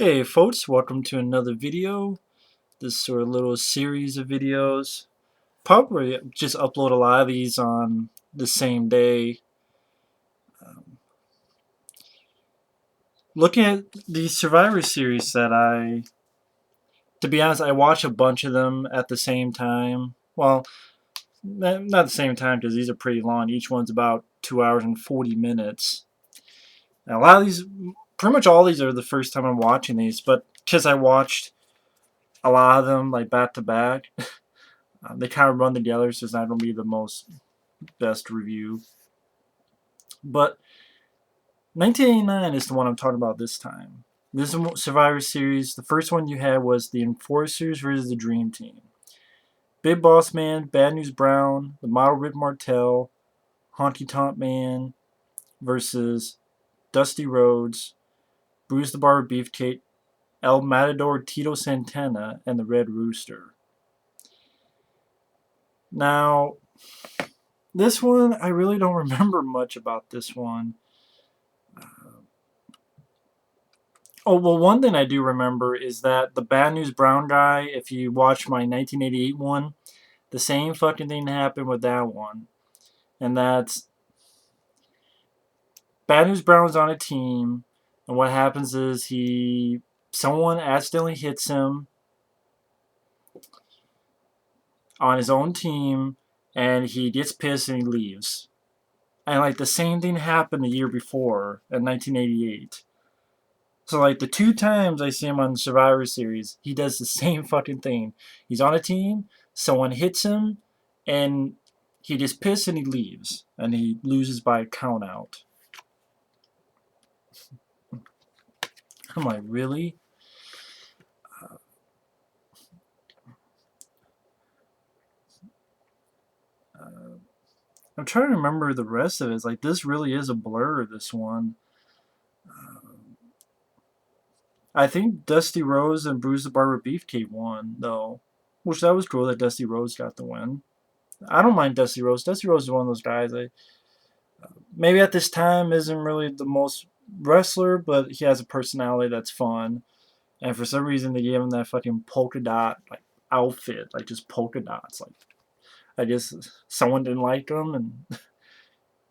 Hey folks, welcome to another video. This sort of little series of videos. Probably just upload a lot of these on the same day. Um, Looking at the Survivor series to be honest, I watch a bunch of them at the same time. Well, not the same time because these are pretty long. Each one's about 2 hours and 40 minutes. And a lot of these, pretty much all these are the first time I'm watching these, but because I watched a lot of them like back to back. They kind of run together, so it's not going to be the best review. But 1989 is the one I'm talking about this time. This is Survivor Series. The first one you had was the Enforcers versus the Dream Team. Big Boss Man, Bad News Brown, the Model Rip Martel, Honky Tonk Man versus Dusty Rhodes, Bruce the Barber Beefcake, El Matador Tito Santana, and the Red Rooster. Now, this one, I really don't remember much about this one. Oh, well, one thing I do remember is that the Bad News Brown guy, if you watch my 1988 one, the same fucking thing happened with that one. And that's Bad News Brown's on a team, and what happens is someone accidentally hits him on his own team, and he gets pissed and he leaves. And like the same thing happened the year before in 1988. So like the two times I see him on Survivor Series, he does the same fucking thing. He's on a team, someone hits him, and he just pisses and he leaves, and he loses by a count out. I'm like, really? I'm trying to remember the rest of it. It's like, this really is a blur, this one. I think Dusty Rhodes and Bruce the Barber Beefcake won, though. Which that was cool that Dusty Rhodes got the win. I don't mind Dusty Rhodes. Dusty Rhodes is one of those guys maybe at this time isn't really the most wrestler, but he has a personality that's fun. And for some reason they gave him that fucking polka dot like outfit, like just polka dots. Like I guess someone didn't like him and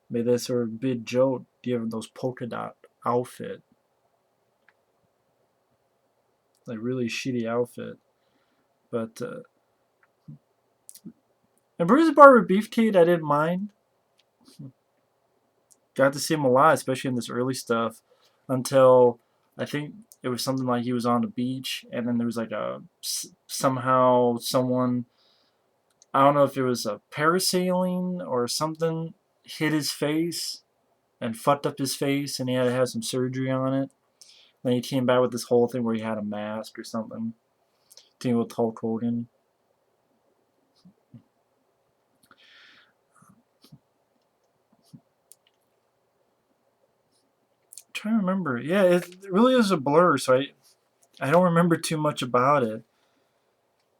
made that sort of big joke, give him those polka dot outfit. Like really shitty outfit. But and Bruce Barber Beefcake I didn't mind. Got to see him a lot, especially in this early stuff, until I think it was something like he was on the beach, and then there was like somehow someone, I don't know if it was a parasailing or something, hit his face and fucked up his face, and he had to have some surgery on it. Then he came back with this whole thing where he had a mask or something. Team with Hulk Hogan. I'm trying to remember. Yeah, it really is a blur, so I don't remember too much about it,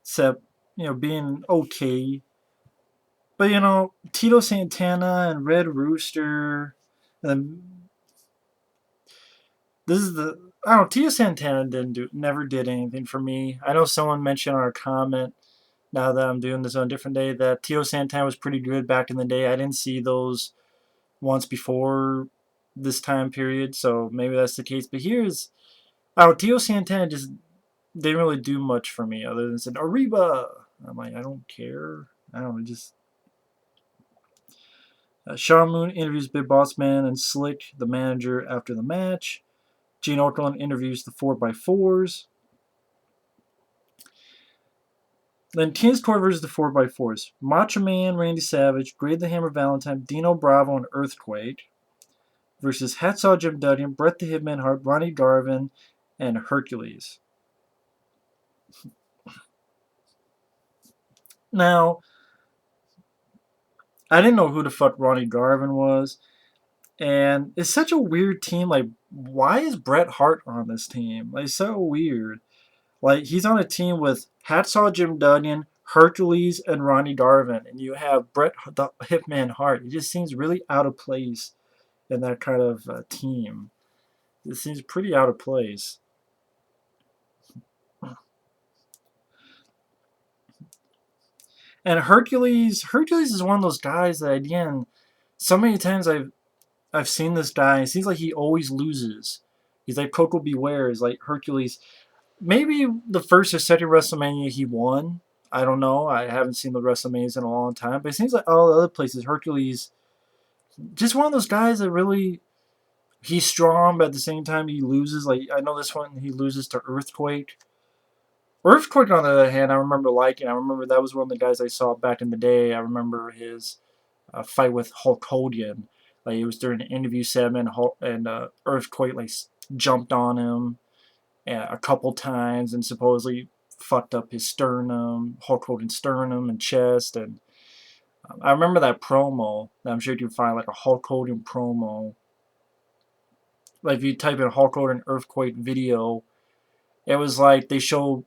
except being okay. But Tito Santana and Red Rooster, and this is the I don't know. Tito Santana never did anything for me. I know someone mentioned on our comment, now that I'm doing this on a different day, that Tito Santana was pretty good back in the day. I didn't see those once before this time period, so maybe that's the case. But Tito Santana just didn't really do much for me other than saying Arriba. I'm like, I don't care. I don't know, just Shawn Moon interviews Big Boss Man and Slick, the manager, after the match. Gene Okerlund interviews the 4x4s. Then King's Court versus the 4x4s. Macho Man, Randy Savage, Grade the Hammer Valentine, Dino Bravo, and Earthquake versus Hacksaw Jim Duggan, Bret the Hitman Hart, Ronnie Garvin, and Hercules. Now, I didn't know who the fuck Ronnie Garvin was. And it's such a weird team. Like, why is Bret Hart on this team? Like, so weird. Like, he's on a team with Hacksaw Jim Duggan, Hercules, and Ronnie Garvin. And you have Bret the Hitman Hart. It just seems really out of place in that kind of team. It seems pretty out of place. And Hercules is one of those guys that again, so many times I've seen this guy. It seems like he always loses. He's like Coco Beware. Is like Hercules. Maybe the first or second WrestleMania he won. I don't know. I haven't seen the WrestleManias in a long time. But it seems like all the other places, Hercules, just one of those guys that really he's strong, but at the same time he loses. Like I know this one he loses to Earthquake. Earthquake, on the other hand, I remember liking. I remember that was one of the guys I saw back in the day. I remember his fight with Hulk Hogan. Like it was during an interview segment, and Earthquake like jumped on him a couple times and supposedly fucked up his sternum, Hulk Hogan's sternum and chest. And I remember that promo. That I'm sure you can find like a Hulk Hogan promo. Like if you type in Hulk Hogan Earthquake video, it was like they showed.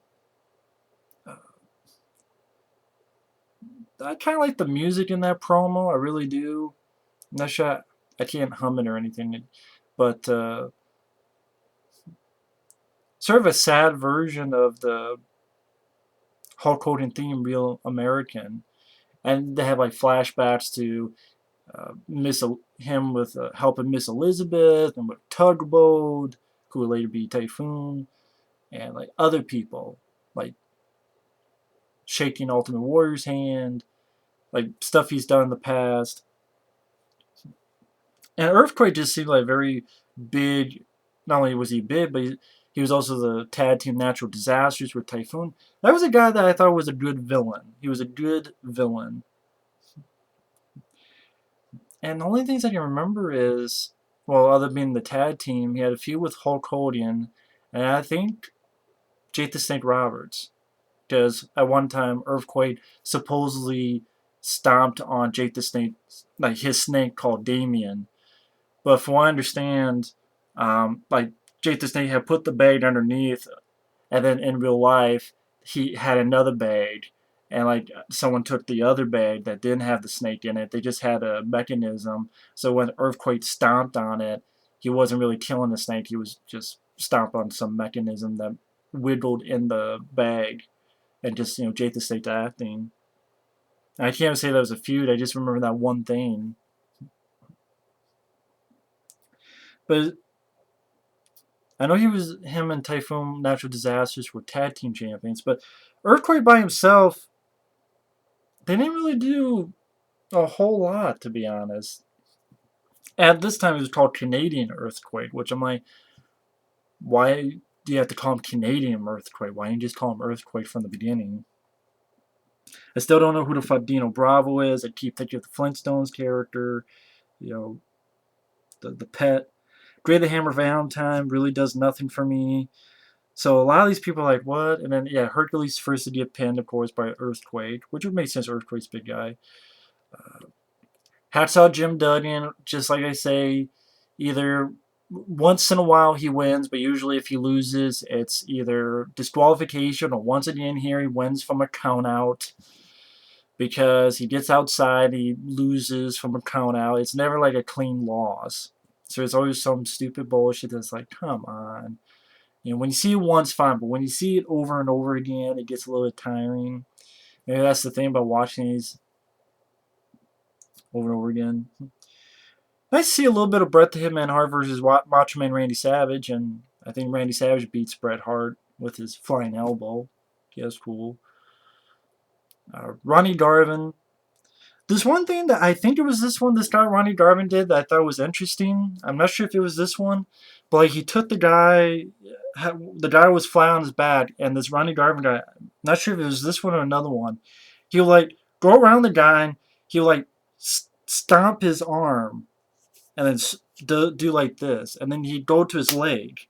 I kind of like the music in that promo. I really do. I'm not sure. I can't hum it or anything, but sort of a sad version of the Hulk Hogan theme, Real American, and they have like flashbacks to him with helping Miss Elizabeth and with Tugboat, who would later be Typhoon, and like other people, like shaking Ultimate Warrior's hand, like stuff he's done in the past. And Earthquake just seemed like very big. Not only was he big, but he was also the tag team Natural Disasters with Typhoon. That was a guy that I thought was a good villain. He was a good villain. And the only things I can remember is, well, other than the tag team, he had a feud with Hulk Hogan, and I think Jake the Snake Roberts. Because at one time, Earthquake supposedly stomped on Jake the Snake, like his snake called Damien. But from what I understand, like Jake the Snake had put the bag underneath, and then in real life he had another bag, and like someone took the other bag that didn't have the snake in it. They just had a mechanism. So when Earthquake stomped on it, he wasn't really killing the snake. He was just stomped on some mechanism that wiggled in the bag, and just Jake the Snake acting. And I can't even say that was a feud. I just remember that one thing. But I know him and Typhoon Natural Disasters were tag team champions, but Earthquake by himself, they didn't really do a whole lot, to be honest. At this time, it was called Canadian Earthquake, which I'm like, why do you have to call him Canadian Earthquake? Why didn't you just call him Earthquake from the beginning? I still don't know who the fuck Dino Bravo is. I keep thinking of the Flintstones character, you know, the pet. Gray the Hammer Valentine really does nothing for me. So a lot of these people are like, what? And then, yeah, Hercules first to get pinned, of course, by Earthquake, which would make sense. Earthquake's big guy. Hacksaw Jim Duggan, just like I say, either once in a while he wins, but usually if he loses, it's either disqualification or once again here he wins from a count out because he gets outside, he loses from a count out. It's never like a clean loss. So it's always some stupid bullshit that's like, come on. When you see it once, fine, but when you see it over and over again, it gets a little bit tiring. Maybe that's the thing about watching these over and over again. Nice to see a little bit of Bret the Hitman Hart versus Macho Man Randy Savage, and I think Randy Savage beats Bret Hart with his flying elbow. Yeah, that's cool. Ronnie Garvin. There's one thing that I think it was this guy Ronnie Garvin did that I thought was interesting. I'm not sure if it was this one, but like he took the guy was flat on his back, and this Ronnie Garvin guy, not sure if it was this one or another one, he'll like go around the guy, and he'll like stomp his arm, and then do like this, and then he'd go to his leg,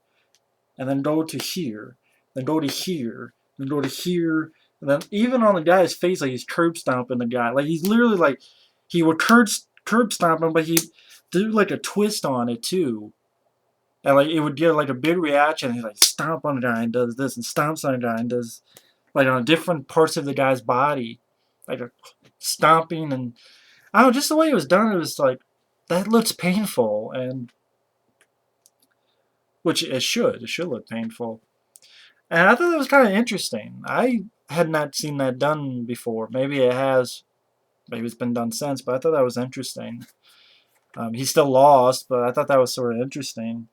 and then go to here, then go to here, then go to here, and then even on the guy's face, like he's curb stomping the guy. Like he's literally like, he would curb stomp him, but he do like a twist on it too. And like it would get like a big reaction, and he like stomp on the guy and does this, and stomps on the guy and does like on different parts of the guy's body. Like a stomping, and I don't know, just the way it was done, it was like, that looks painful, and which it should look painful. And I thought that was kind of interesting. I had not seen that done before. Maybe it has. Maybe it's been done since, but I thought that was interesting. He still lost, but I thought that was sort of interesting.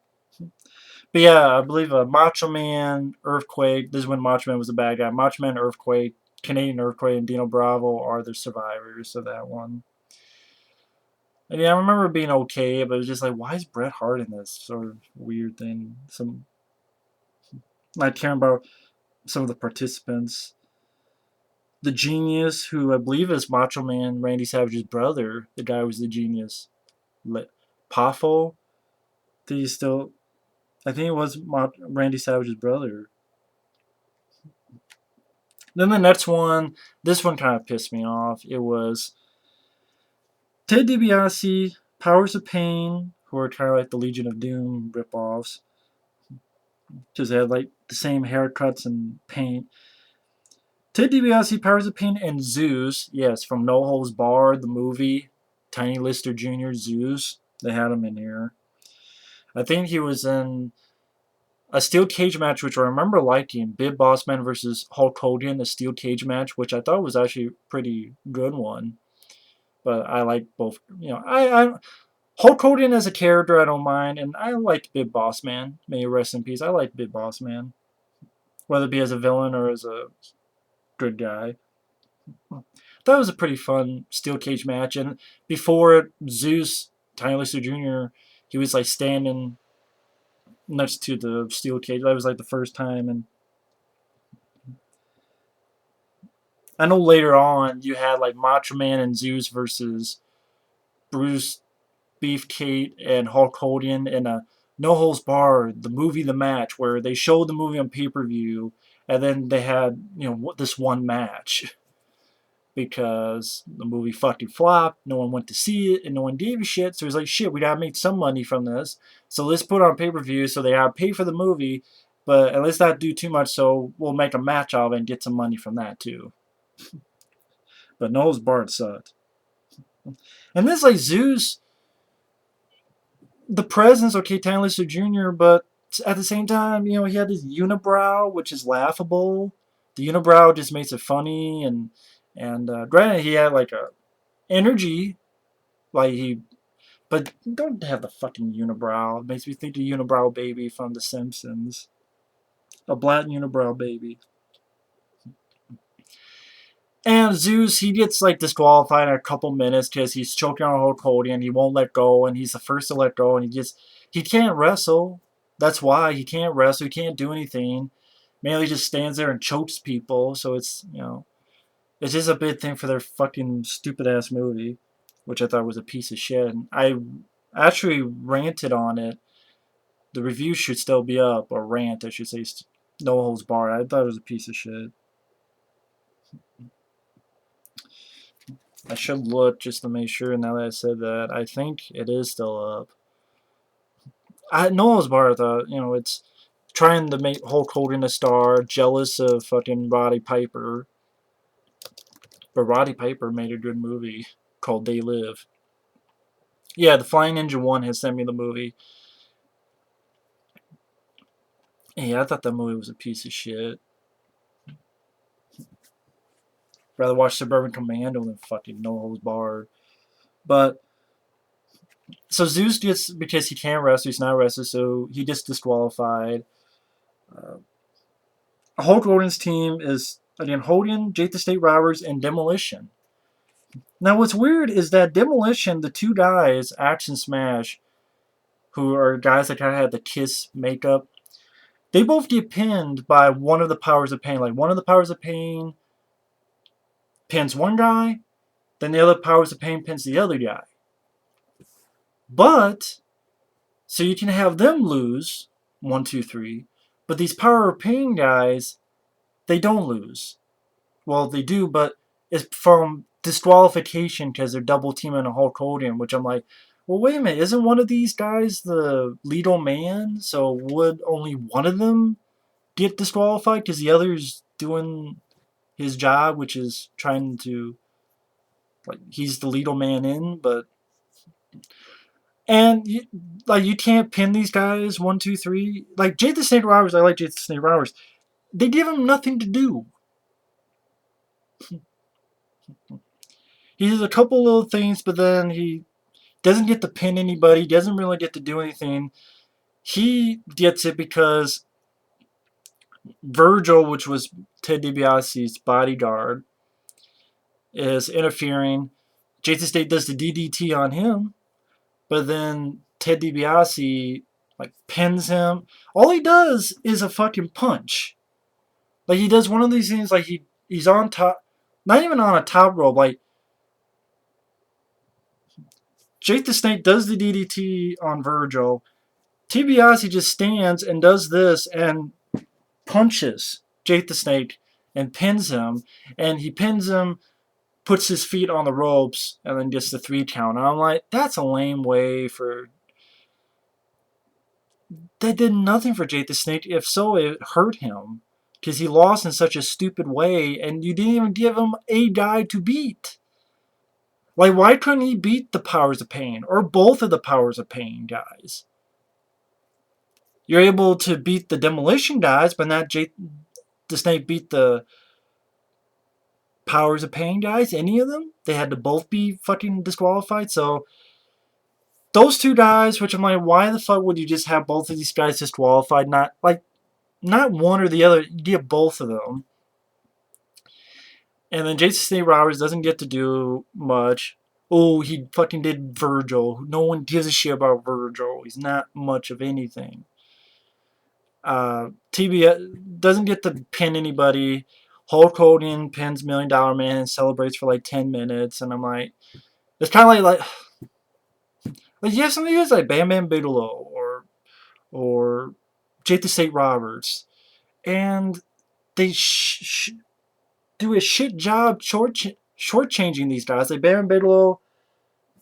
But yeah, I believe Macho Man, Earthquake. This is when Macho Man was a bad guy. Macho Man, Earthquake, Canadian Earthquake, and Dino Bravo are the survivors of that one. And yeah, I remember it being okay, but it was just like, why is Bret Hart in this sort of weird thing? Some not caring about some of the participants. The genius, who I believe is Macho Man Randy Savage's brother, the guy who was the genius, Poffo. He's still, I think it was Randy Savage's brother. Then the next one, this one kind of pissed me off. It was Ted DiBiase, Powers of Pain, who are kind of like the Legion of Doom ripoffs, because they had like the same haircuts and paint. Ted DiBiase, Powers of Pain, and Zeus, yes, from No Holds Barred, the movie, Tiny Lister Jr., Zeus, they had him in here. I think he was in a steel cage match, which I remember liking, Big Boss Man versus Hulk Hogan, a steel cage match, which I thought was actually a pretty good one. But I like both. You know, I Hulk Hogan as a character, I don't mind, and I like Big Boss Man. May he rest in peace. I like Big Boss Man, whether it be as a villain or as a good guy. That was a pretty fun steel cage match, and before it, Zeus, Tiny Lister Jr., he was like standing next to the steel cage. That was like the first time, and I know later on you had like Macho Man and Zeus versus Bruce Beefcake and Hulk Hogan in a No Holds Barred, the movie, the match, where they showed the movie on pay per view, and then they had this one match because the movie fucking flopped. No one went to see it, and no one gave a shit. So it was like, shit, we gotta make some money from this. So let's put it on pay per view. So they gotta pay for the movie, and let's not do too much. So we'll make a match of it and get some money from that too. But No Holds Barred sucked. And this like Zeus, the presence, okay, Tiny Lister Jr., but at the same time, he had this unibrow, which is laughable. The unibrow just makes it funny, and granted, he had like a energy, like but don't have the fucking unibrow. It makes me think of Unibrow Baby from The Simpsons, a black unibrow baby. And Zeus, he gets like disqualified in a couple minutes because he's choking on Hulk Hogan. He won't let go, and he's the first to let go, and he can't wrestle. That's why he can't wrestle. He can't do anything. Mainly just stands there and chokes people. So it's just a big thing for their fucking stupid ass movie, which I thought was a piece of shit. And I actually ranted on it. The review should still be up, or rant, I should say. No Holds Barred. I thought it was a piece of shit. I should look just to make sure. Now that I said that, I think it is still up. Noah's Bar, though, it's trying to make Hulk Hogan a star, jealous of fucking Roddy Piper. But Roddy Piper made a good movie called They Live. Yeah, the Flying Ninja 1 has sent me the movie. Yeah, I thought that movie was a piece of shit. Rather watch Suburban Commando than fucking No Holds Barred. But so Zeus gets, because he can't wrestle, he's not wrestling, so he gets disqualified. Hulk Hogan's team is again Hogan, Jake the Snake Roberts, and Demolition. Now what's weird is that Demolition, the two guys, Action Smash, who are guys that kind of had the Kiss makeup, they both get pinned by one of the Powers of Pain. Like one of the Powers of Pain pins one guy, then the other Powers of Pain pins the other guy. But so you can have them lose 1, 2, 3, but these Power of Pain guys, they don't lose. Well, they do, but it's from disqualification because they're double teaming a Hulk Hogan, which I'm like, well, wait a minute, isn't one of these guys the legal man? So would only one of them get disqualified because the other's doing his job, which is trying to, like, he's the legal man in, but. And you can't pin these guys 1, 2, 3. Like Jake the Snake Roberts, I like Jake the Snake Roberts. They give him nothing to do. He does a couple little things, but then he doesn't get to pin anybody. Doesn't really get to do anything. He gets it because Virgil, which was Ted DiBiase's bodyguard, is interfering. Jason State does the DDT on him, but then Ted DiBiase like pins him. All he does is a fucking punch. Like he does one of these things like he's on top, not even on a top rope. Like Jake the Snake does the DDT on Virgil. DiBiase just stands and does this and punches Jake the Snake and pins him. And he pins him, puts his feet on the ropes, and then gets the 3 count. And I'm like, that's a lame way for. That did nothing for Jake the Snake. If so, it hurt him. Because he lost in such a stupid way, and you didn't even give him a guy to beat. Like, why couldn't he beat the Powers of Pain? Or both of the Powers of Pain guys? You're able to beat the Demolition guys, but not Jake the Snake beat the Powers of Pain guys, any of them? They had to both be fucking disqualified, so those 2 guys, which I'm like, why the fuck would you just have both of these guys disqualified? Not one or the other, you get both of them. And then Jason Snake Roberts doesn't get to do much. Oh, he fucking did Virgil. No one gives a shit about Virgil. He's not much of anything. TBS doesn't get to pin anybody. Hulk Hogan pins $1 Million Man and celebrates for like 10 minutes. And I'm like, it's kind of like you have some of these like Bam Bam Bigelow or Jake the Snake Roberts. And they do a shit job shortchanging these guys. Like Baron Bigelow,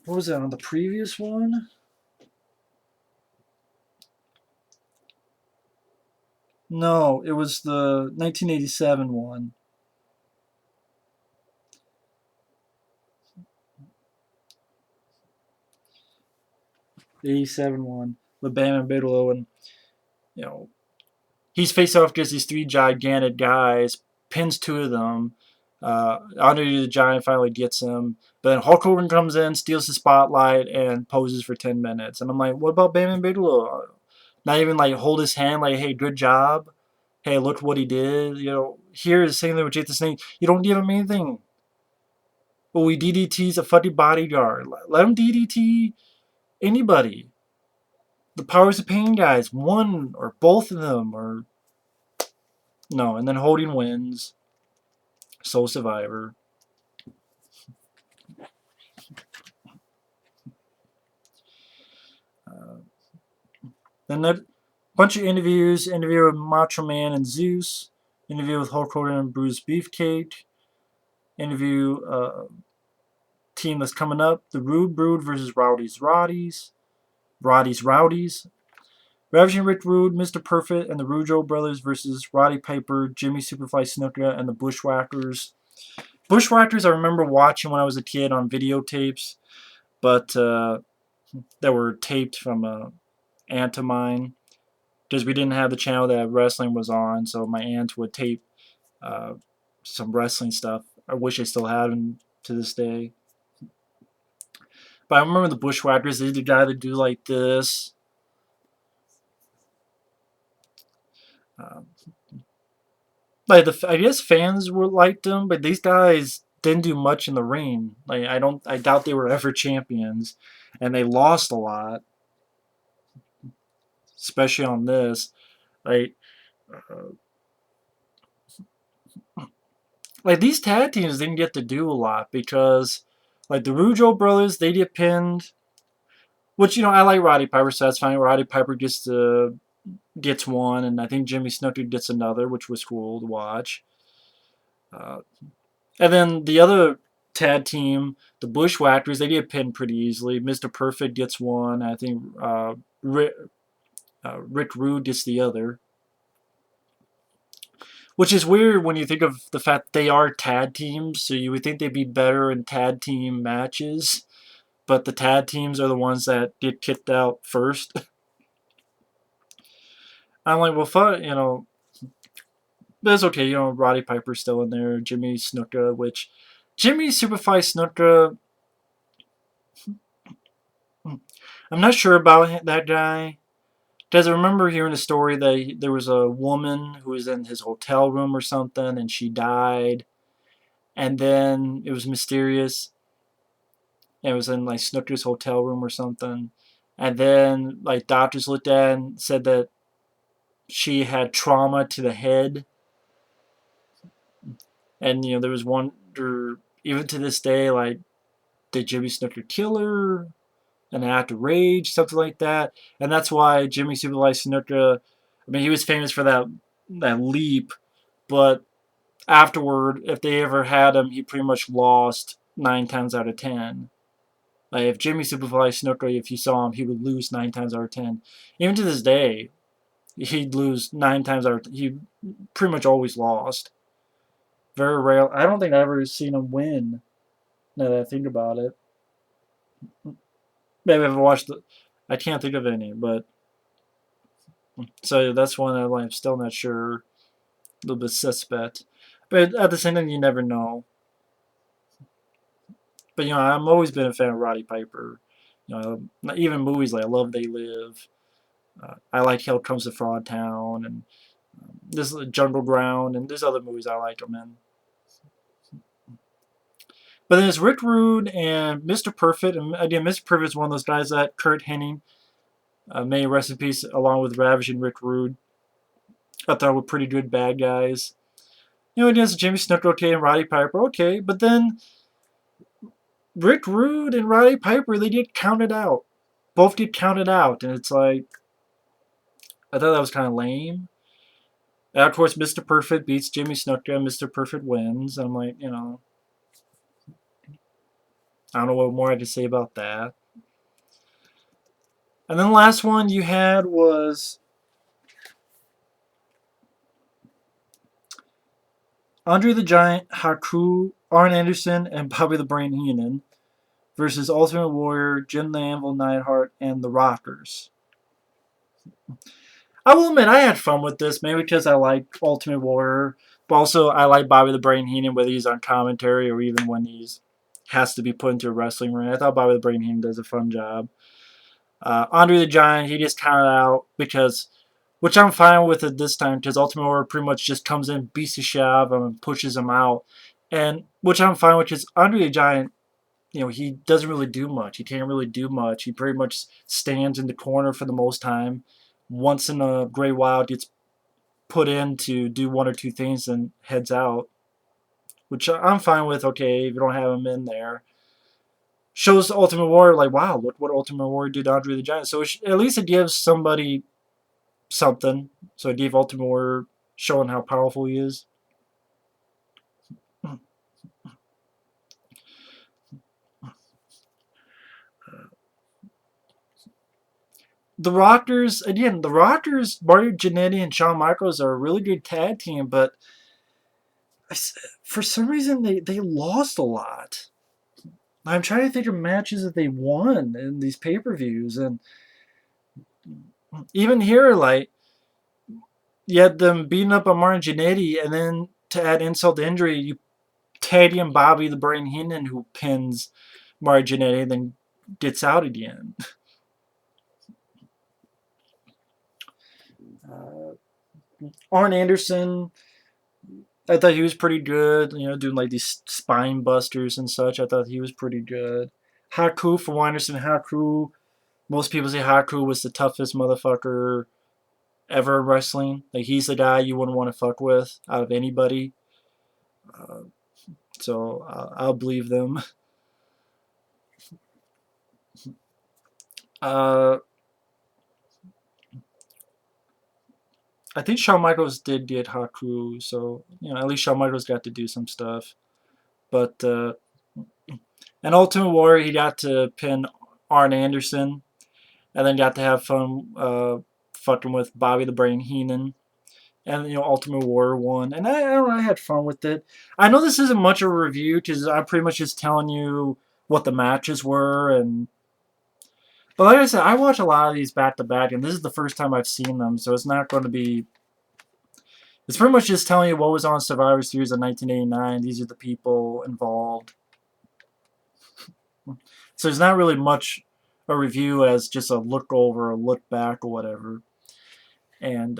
what was that on the previous one? No, it was the 1987 one. The 87 one with Baron Bigelow, and he's faced off against these 3 gigantic guys, pins 2 of them. Andre the Giant finally gets him. But then Hulk Hogan comes in, steals the spotlight, and poses for 10 minutes. And I'm like, what about Bam Bigelow? Not even like hold his hand, like, hey, good job. Hey, look what he did. Here's the same thing with Jake the Snake. You don't give him anything. Well, we DDT's a fucking bodyguard. Let him DDT anybody. The Powers of Pain guys, one or both of them, or no, and then Hogan wins. Sole Survivor. Then a bunch of interviews. Interview with Macho Man and Zeus. Interview with Hulk Hogan and Bruce Beefcake. Interview team that's coming up. The Rude Brood versus Rowdy's Rowdies. Ravishing Rick Rude, Mr. Perfect, and the Rougeau brothers versus Roddy Piper, Jimmy Superfly Snuka, and the Bushwhackers. Bushwhackers I remember watching when I was a kid on videotapes, but that were taped from a aunt of mine, because we didn't have the channel that wrestling was on, so my aunt would tape some wrestling stuff. I wish I still had them to this day. But I remember the Bushwhackers, they're the guy that do like this. I guess fans were liked them, but these guys didn't do much in the ring. I doubt they were ever champions, and they lost a lot, especially on this. Like these tag teams didn't get to do a lot because, like the Rougeau brothers, they get pinned. Which I like Roddy Piper, so that's fine. Roddy Piper gets one, and I think Jimmy Snuka gets another, which was cool to watch. And then the other tag team, the Bushwhackers, they get pinned pretty easily. Mr. Perfect gets one. I think Rick Rude gets the other. Which is weird when you think of the fact they are tag teams, so you would think they'd be better in tag team matches. But the tag teams are the ones that get kicked out first. I'm like, well, fuck, But it's okay, Roddy Piper's still in there, Jimmy Snuka, which Jimmy Superfly Snuka, I'm not sure about that guy. Because I remember hearing a story that there was a woman who was in his hotel room or something, and she died. And then it was mysterious. And it was in like Snooker's hotel room or something. And then like doctors looked at it and said that she had trauma to the head. And there was wonder even to this day, like, did Jimmy Snooker kill her? An act of rage, something like that. And that's why Jimmy Superfly Snuka, I mean, he was famous for that leap, but afterward, if they ever had him, he pretty much lost 9 times out of 10. Like, if Jimmy Superfly Snuka, if you saw him, he would lose 9 times out of 10. Even to this day, he'd lose 9 times out of 10. He pretty much always lost. Very rare. I don't think I've ever seen him win, now that I think about it. Maybe I've watched the. I can't think of any, but so that's one that I'm still not sure. A little bit suspect, but at the same time, you never know. But I've always been a fan of Roddy Piper. Even movies like I Love They Live. I like Hell Comes to Fraud Town, and this Jungle Ground, and there's other movies I like him in. But then there's Rick Rude and Mr. Perfect, and again, Mr. Perfect is one of those guys that Kurt Hennig, made recipes along with Ravage and Rick Rude. I thought were pretty good bad guys. It is Jimmy Snuka, okay, and Roddy Piper, okay, but then Rick Rude and Roddy Piper, they get counted out. Both get counted out, and it's like, I thought that was kind of lame. And of course, Mr. Perfect beats Jimmy Snuka, and Mr. Perfect wins. I'm like, I don't know what more I could say about that. And then the last one you had was Andre the Giant, Haku, Arn Anderson, and Bobby the Brain Heenan versus Ultimate Warrior, Jim the Anvil Neidhart, and the Rockers. I will admit I had fun with this, maybe because I like Ultimate Warrior, but also I like Bobby the Brain Heenan, whether he's on commentary or even when he's has to be put into a wrestling ring. I thought Bobby the Brain Heenan does a fun job. Andre the Giant, he just counted out because, which I'm fine with at this time, because Ultimate Warrior pretty much just comes in, beats the shit out of him, and pushes him out, and which I'm fine with because Andre the Giant, he doesn't really do much. He can't really do much. He pretty much stands in the corner for the most time. Once in a great while, gets put in to do one or two things and heads out, which I'm fine with. Okay, if you don't have him in there, shows the Ultimate Warrior like, wow, look what Ultimate Warrior did to Andre the Giant. So at least it gives somebody something. So it gave Ultimate Warrior showing how powerful he is. The Rockers, again, Marty Jannetty and Shawn Michaels are a really good tag team, but for some reason they lost a lot. I'm trying to think of matches that they won in these pay-per-views, and even here, like, you had them beating up on Martin Jannetty, and then to add insult to injury, you tag in Bobby the Brain Heenan, who pins Martin Jannetty, and then gets out again. Arn Anderson, I thought he was pretty good, doing like these spine busters and such. I thought he was pretty good. Haku, from what I understand, Haku, most people say Haku was the toughest motherfucker ever in wrestling. Like, he's the guy you wouldn't want to fuck with out of anybody. So I'll believe them. I think Shawn Michaels did get Haku, so at least Shawn Michaels got to do some stuff. But and Ultimate Warrior, he got to pin Arn Anderson, and then got to have fun fucking with Bobby the Brain Heenan. And Ultimate Warrior won, and I don't know, I had fun with it. I know this isn't much of a review because I'm pretty much just telling you what the matches were, but like I said, I watch a lot of these back to back, and this is the first time I've seen them, so it's not going to be It's pretty much just telling you what was on Survivor Series in 1989. These are the people involved. So there's not really much a review as just a look over, a look back, or whatever. And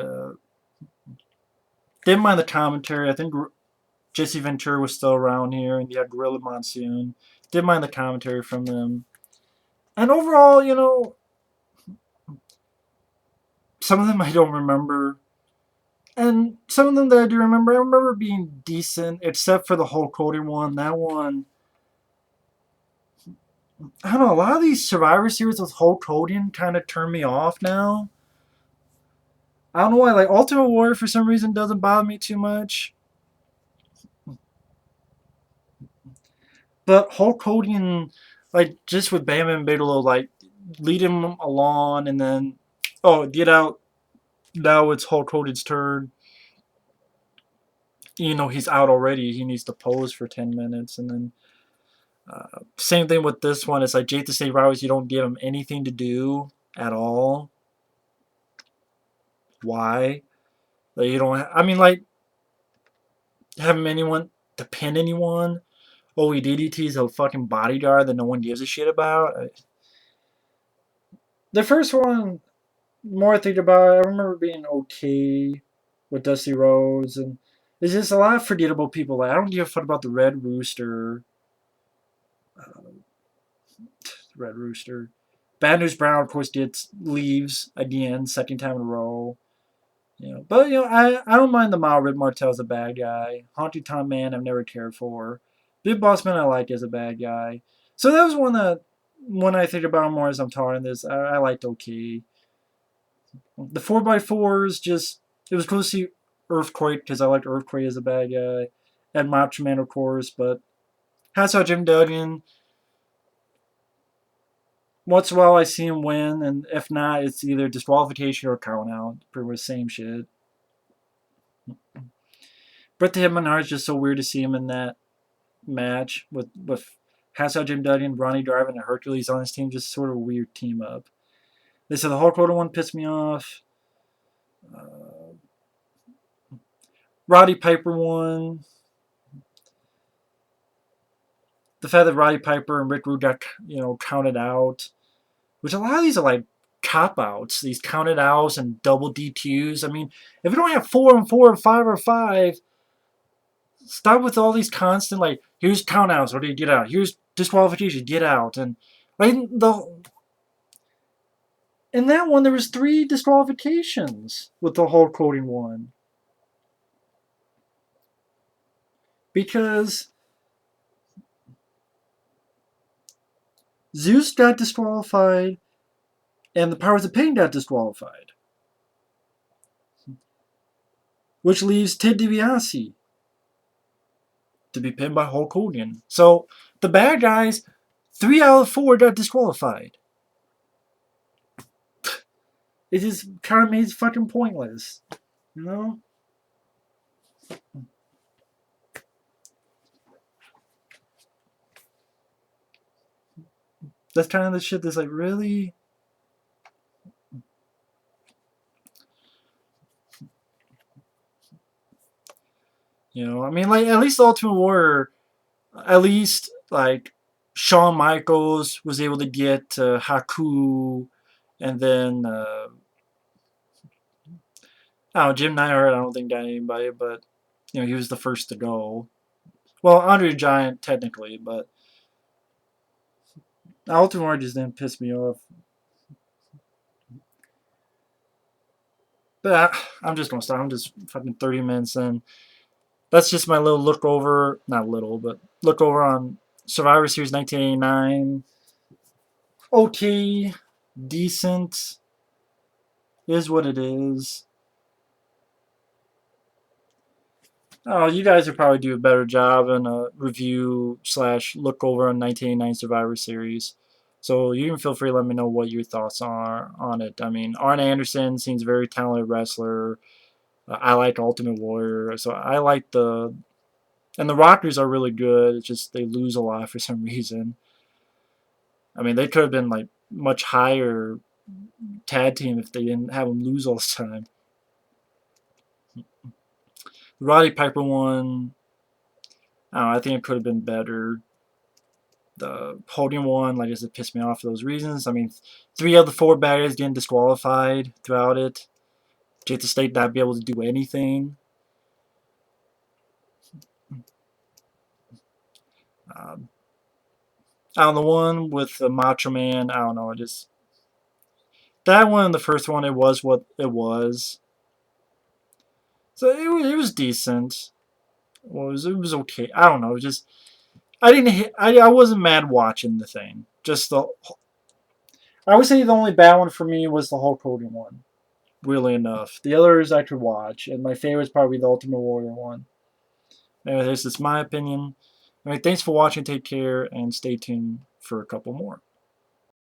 didn't mind the commentary. I think Jesse Ventura was still around here, and you had Gorilla Monsoon. Didn't mind the commentary from them. And overall, some of them I don't remember. And some of them that I do remember, I remember being decent, except for the Hulk Hogan one. That one, I don't know, a lot of these Survivor Series with Hulk Hogan kind of turn me off now. I don't know why, like, Ultimate Warrior for some reason doesn't bother me too much. But Hulk Hogan, like, just with Bam and Bigelow, like, lead him along and then, oh, get out. Now it's Hulk Hogan's turn. He's out already. He needs to pose for 10 minutes. And then, same thing with this one. It's like Jake the Snake Roberts, you don't give him anything to do at all. Why? Like, you don't, I mean, like, have anyone to pin anyone. Oh, he DDT's a fucking bodyguard that no one gives a shit about. The first one, more I think about it, I remember being okay with Dusty Rhodes, and there's just a lot of forgettable people. Like, I don't give a fuck about the Red Rooster. Red Rooster. Bad News Brown, of course, leaves again, second time in a row. But I don't mind the Mile Rip Martel as a bad guy. Honky Tonk Man, I've never cared for. Big Boss Man, I like as a bad guy. So that was one that, when I think about more as I'm talking this, I liked okay. The 4x4s, just, it was cool to see Earthquake because I liked Earthquake as a bad guy, and Macho Man, of course. But hats out Jim Duggan. Once in a while, I see him win, and if not, it's either disqualification or count out. Pretty much the same shit. Bret the Hitman Hart is just so weird to see him in that match with Hassel Jim Duggan, Ronnie Garvin, and Hercules on his team. Just sort of a weird team up. They said the Hulk Hogan one pissed me off. Roddy Piper won. The fact that Roddy Piper and Rick Rude got counted out, which a lot of these are like cop outs. These counted outs and double DQs. I mean, if we don't have 4 and 4 and 5 or 5. Stop with all these constant, like, here's countouts, or do you get out? Here's disqualification, get out. And like in that one, there was 3 disqualifications with the Hulk Hogan one. Because Zeus got disqualified, and the Powers of Pain got disqualified. Which leaves Ted DiBiase to be pinned by Hulk Hogan. So the bad guys, 3 out of 4 got disqualified. It just kind of made it fucking pointless. That's kind of the shit that's like, really? I mean, like, at least the Ultimate Warrior, at least, like, Shawn Michaels was able to get Haku, and then, I don't know, Jim Neidhart, I don't think got anybody, but, he was the first to go. Well, Andre the Giant, technically, but Ultimate Warrior just didn't piss me off. But I'm just going to stop. I'm just fucking 30 minutes in. That's just my little look over, not little, but look over on Survivor Series 1989. Okay, decent, is what it is. Oh, you guys would probably do a better job in a review / look over on 1989 Survivor Series. So you can feel free to let me know what your thoughts are on it. I mean, Arn Anderson seems a very talented wrestler. I like Ultimate Warrior, so I like and the Rockers are really good. It's just they lose a lot for some reason. I mean, they could have been like much higher tag team if they didn't have them lose all the time. The Roddy Piper one, I don't know, I think it could have been better. The Holding one, like I said, pissed me off for those reasons. I mean, 3 of the 4 bad guys getting disqualified throughout it. Just the State not be able to do anything. I don't know, the one with the Macho Man, I don't know, just that one, the first one, it was what it was. So it was decent. Well, it was okay. I don't know. Just I didn't. I wasn't mad watching the thing. Just the. I would say the only bad one for me was the Hulk Hogan one. Really enough, the others I could watch, and my favorite is probably the Ultimate Warrior one. Anyway, this is my opinion. Anyway, thanks for watching. Take care, and stay tuned for a couple more.